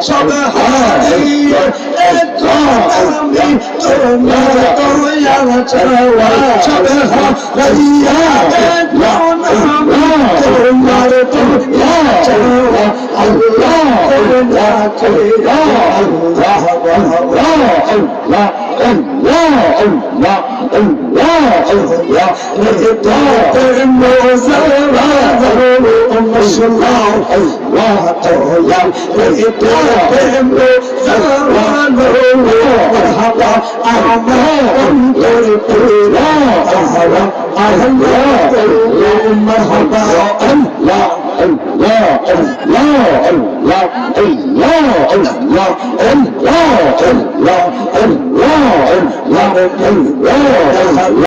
সব হারিয়ে আমি তোমার দয়াল চাওয়া সব হারিয়ে তোমার দয়াল চাওয়া আল্লাহ আল্লাহ আল্লাহ আল্লাহ আল্লাহ Allah